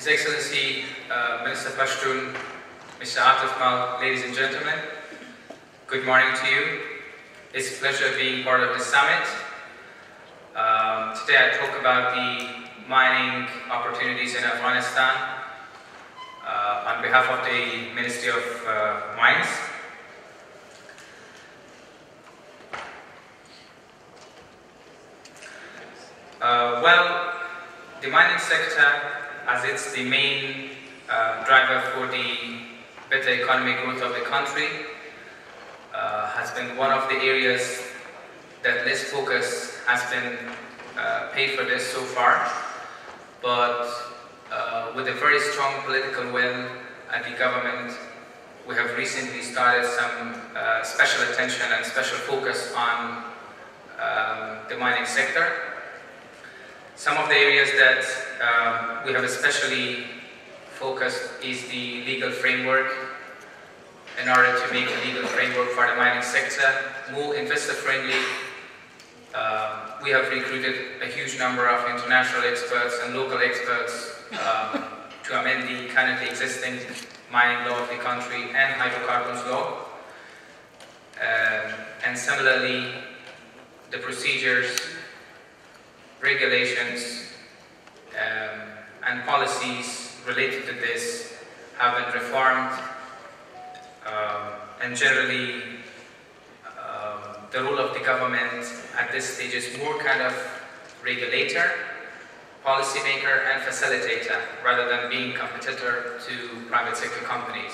His Excellency Minister Pashtun, Mr. Atif Mal, ladies and gentlemen, good morning to you. It's a pleasure being part of this summit. Today I talk about the mining opportunities in Afghanistan on behalf of the Ministry of Mines. Well, the mining sector, as it's the main driver for the better economic growth of the country, has been one of the areas that less focus has been paid for this so far. But with a very strong political will at the government, we have recently started some special attention and special focus on the mining sector. Some of the areas that we have especially focused is the legal framework, in order to make a legal framework for the mining sector more investor-friendly. We have recruited a huge number of international experts and local experts to amend the currently existing mining law of the country and hydrocarbons law. And similarly, the procedures, regulations, and policies related to this have been reformed, and generally the role of the government at this stage is more kind of regulator, policymaker and facilitator rather than being competitor to private sector companies.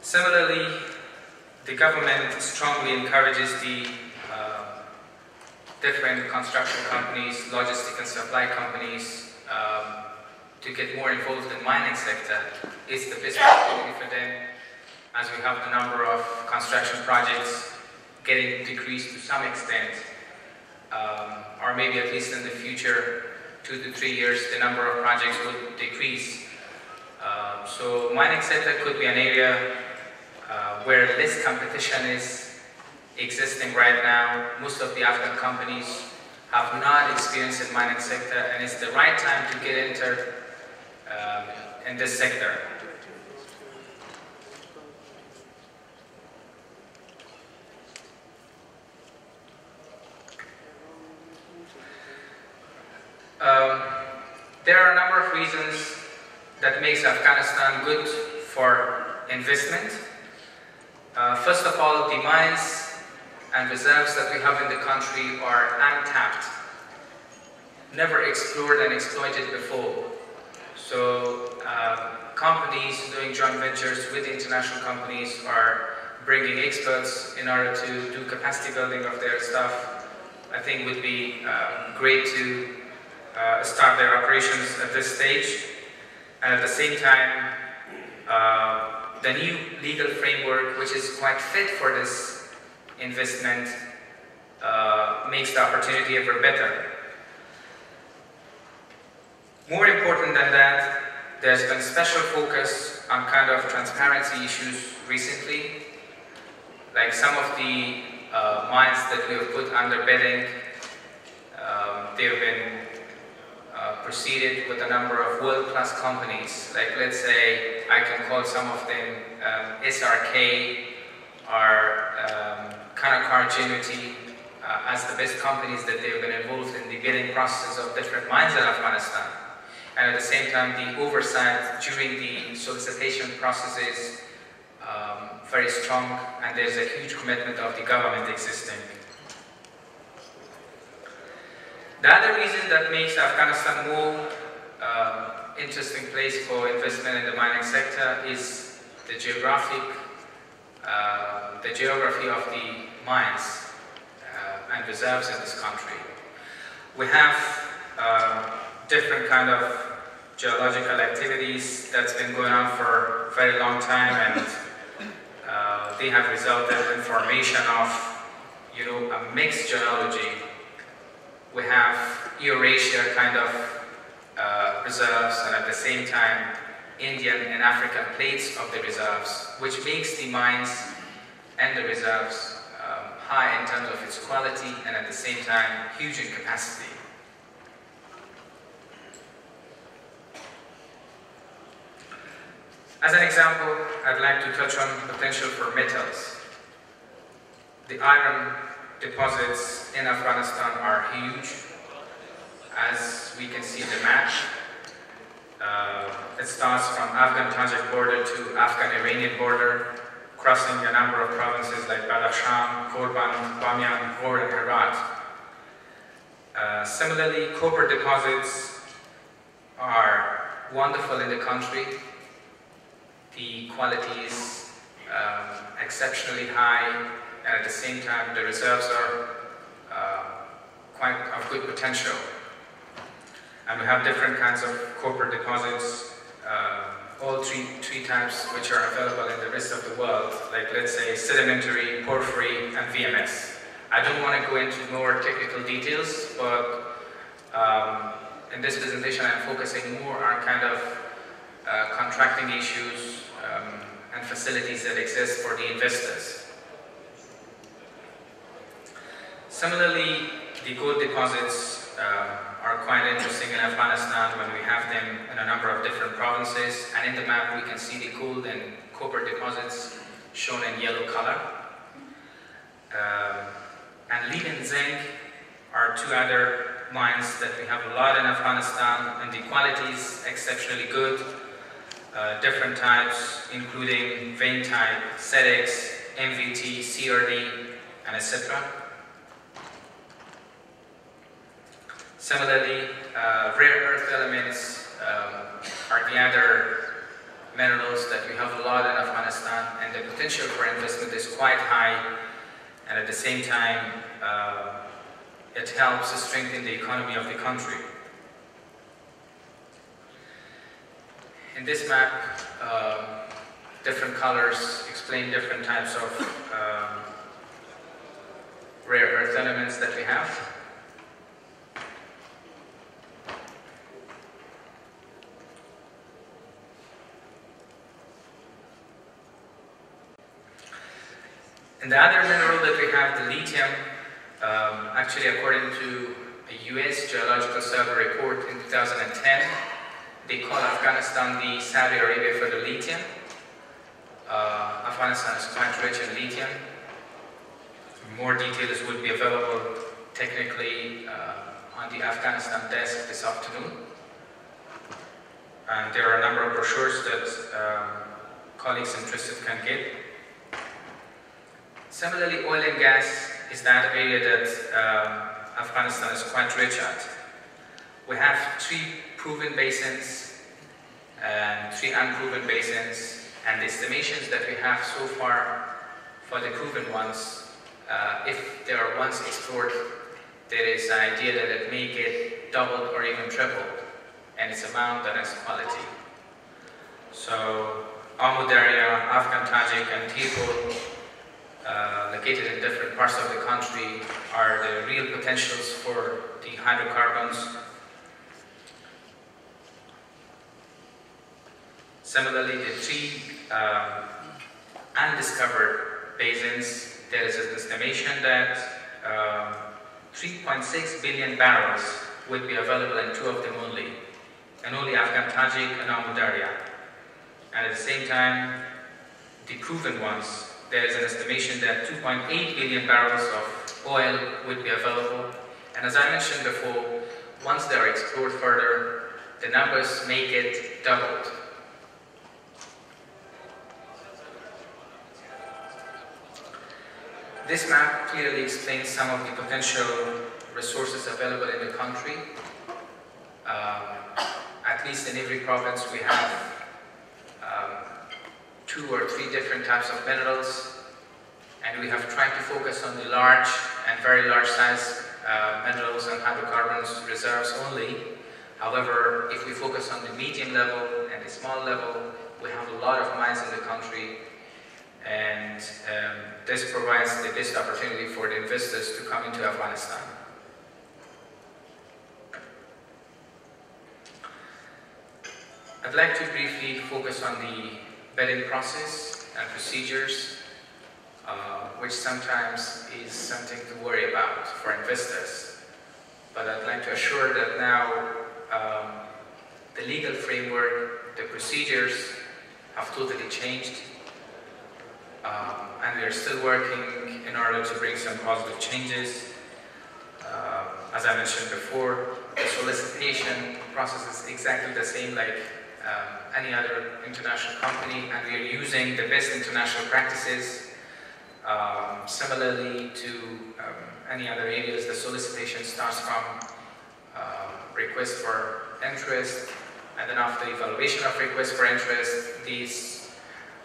Similarly, the government strongly encourages the different construction companies, logistic and supply companies to get more involved in the mining sector. It's the best opportunity for them, as we have the number of construction projects getting decreased to some extent, or maybe at least in the future 2 to 3 years the number of projects will decrease. So mining sector could be an area where less competition is existing right now. Most of the Afghan companies have not experienced in mining sector, and it's the right time to get into in this sector. There are a number of reasons that makes Afghanistan good for investment. First of all, the mines and reserves that we have in the country are untapped, never explored and exploited before. So companies doing joint ventures with international companies are bringing experts in order to do capacity building of their stuff. I think would be great to start their operations at this stage. And at the same time, the new legal framework, which is quite fit for this investment, makes the opportunity ever better. More important than that, there's been special focus on kind of transparency issues recently. Like some of the mines that we have put under bidding, they've been proceeded with a number of world-class companies. Like, let's say, I can call some of them SRK or Canaccord Genuity as the best companies that they've been involved in the bidding process of different mines in Afghanistan. And at the same time, the oversight during the solicitation process is very strong, and there's a huge commitment of the government existing. The other reason that makes Afghanistan more interesting place for investment in the mining sector is the geography of the mines and reserves in this country. We have different kind of geological activities that's been going on for a very long time, and they have resulted in formation of, a mixed geology. We have Eurasia kind of reserves, and at the same time Indian and African plates of the reserves, which makes the mines and the reserves high in terms of its quality and at the same time huge in capacity. As an example, I'd like to touch on potential for metals. The iron deposits in Afghanistan are huge. As we can see in the map, it starts from Afghan-Tajik border to Afghan-Iranian border, crossing a number of provinces like Badakhshan, Korban, Bamiyan, Ghor, and Herat. Similarly, copper deposits are wonderful in the country. The quality is exceptionally high, and at the same time, the reserves are quite of good potential. And we have different kinds of copper deposits, all three types which are available in the rest of the world, like let's say sedimentary, porphyry, and VMS. I don't want to go into more technical details, but in this presentation I'm focusing more on kind of contracting issues and facilities that exist for the investors. Similarly, the gold deposits are quite interesting in Afghanistan when we have them in a number of different provinces, and in the map we can see the gold and copper deposits shown in yellow color. And lead and zinc are two other mines that we have a lot in Afghanistan, and the quality is exceptionally good. Different types including vein type, SEDEX, MVT, CRD, and etc. Similarly, rare earth elements are the other minerals that we have a lot in Afghanistan, and the potential for investment is quite high, and at the same time it helps to strengthen the economy of the country. In this map, different colors explain different types of rare earth elements that we have. And the other mineral that we have, the lithium, actually according to a US Geological Survey report in 2010, they call Afghanistan the Saudi Arabia for the lithium. Afghanistan is quite rich in lithium. More details would be available technically on the Afghanistan desk this afternoon. And there are a number of brochures that colleagues interested can get. Similarly, oil and gas is that area that Afghanistan is quite rich at. We have 3 proven basins and 3 unproven basins, and the estimations that we have so far for the proven ones, if they are once explored, there is an idea that it may get doubled or even tripled, and its amount and its quality. So, Amu Darya, Afghan Tajik, and Tirpol, located in different parts of the country, are the real potentials for the hydrocarbons. Similarly, the 3 undiscovered basins, there is an estimation that 3.6 billion barrels would be available in 2 of them only, and only Afghan Tajik and Amu Darya. And at the same time, the proven ones, there is an estimation that 2.8 billion barrels of oil would be available. And as I mentioned before, once they are explored further, the numbers may get doubled. This map clearly explains some of the potential resources available in the country. At least in every province we have 2 or 3 different types of minerals, and we have tried to focus on the large and very large size minerals and hydrocarbons reserves only. However, if we focus on the medium level and the small level, we have a lot of mines in the country, and this provides the best opportunity for the investors to come into Afghanistan. I'd like to briefly focus on the bidding process and procedures, which sometimes is something to worry about for investors. But I'd like to assure that now the legal framework, the procedures have totally changed. And we are still working in order to bring some positive changes. As I mentioned before, the solicitation process is exactly the same like any other international company, and we are using the best international practices. Similarly to any other areas, the solicitation starts from request for interest, and then after evaluation of request for interest,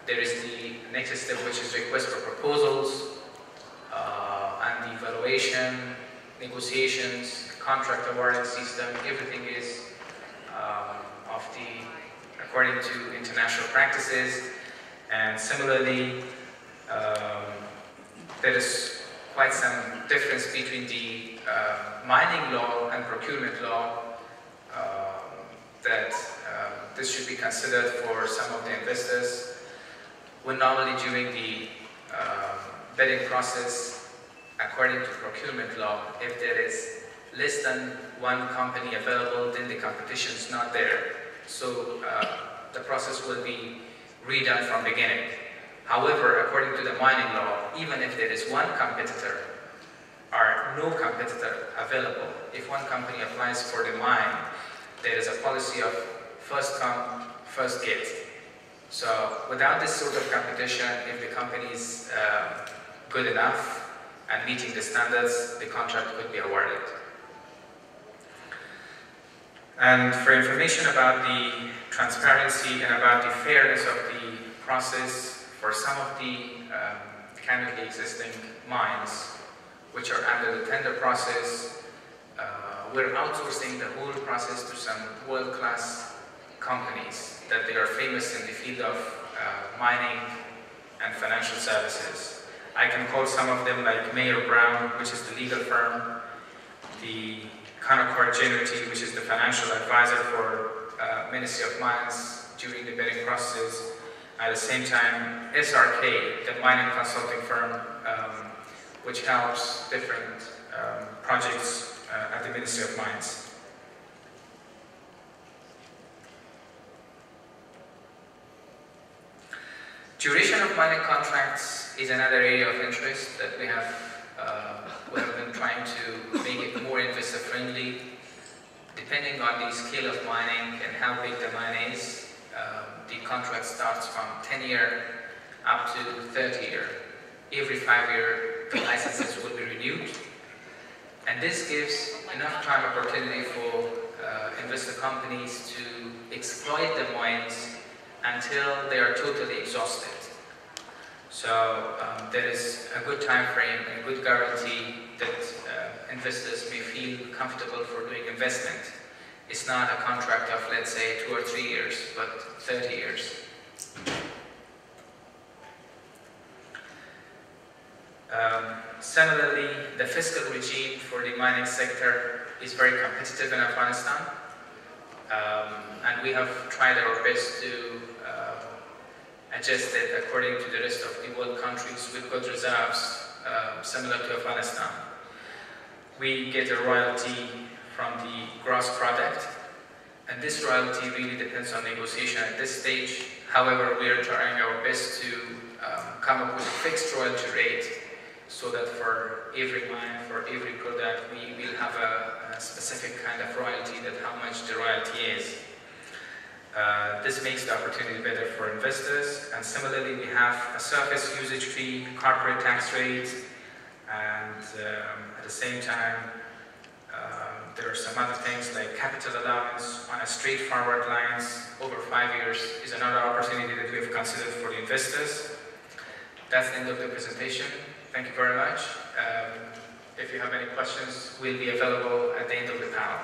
there is the next step, which is request for proposals, and the evaluation, negotiations, contract awarding system. Everything is according to international practices. And similarly, there is quite some difference between the mining law and procurement law, that this should be considered for some of the investors. When normally during the bidding process, according to procurement law, if there is less than one company available, then the competition is not there. So the process will be redone from beginning. However, according to the mining law, even if there is one competitor or no competitor available, if one company applies for the mine, there is a policy of first come, first get. So without this sort of competition, if the company is good enough and meeting the standards, the contract could be awarded. And for information about the transparency and about the fairness of the process, for some of the currently existing mines, which are under the tender process, we're outsourcing the whole process to some world-class companies that they are famous in the field of mining and financial services. I can call some of them like Mayer Brown, which is the legal firm, the Canaccord Genuity, which is the financial advisor for Ministry of Mines during the bidding process. At the same time, SRK, the mining consulting firm, which helps different projects at the Ministry of Mines. Duration of mining contracts is another area of interest that we have been trying to make it more investor friendly. Depending on the scale of mining and how big the mine is, the contract starts from 10-year up to 30-year. Every 5 year, the licenses will be renewed. And this gives enough time opportunity for investor companies to exploit the mines until they are totally exhausted. So there is a good time frame and a good guarantee that investors may feel comfortable for doing investment. It's not a contract of, let's say, 2 or 3 years, but 30 years. Similarly, the fiscal regime for the mining sector is very competitive in Afghanistan, and we have tried our best to adjust it according to the rest of the world countries with good reserves, similar to Afghanistan. We get a royalty from the gross product, and this royalty really depends on negotiation at this stage. However, we are trying our best to come up with a fixed royalty rate, so that for every mine, for every product, we will have a specific kind of royalty, that how much the royalty is. This makes the opportunity better for investors. And similarly, we have a surface usage fee, corporate tax rate, and at the same time, there are some other things like capital allowance on a straightforward lines over 5 years is another opportunity that we have considered for the investors. That's the end of the presentation. Thank you very much. If you have any questions, we'll be available at the end of the panel.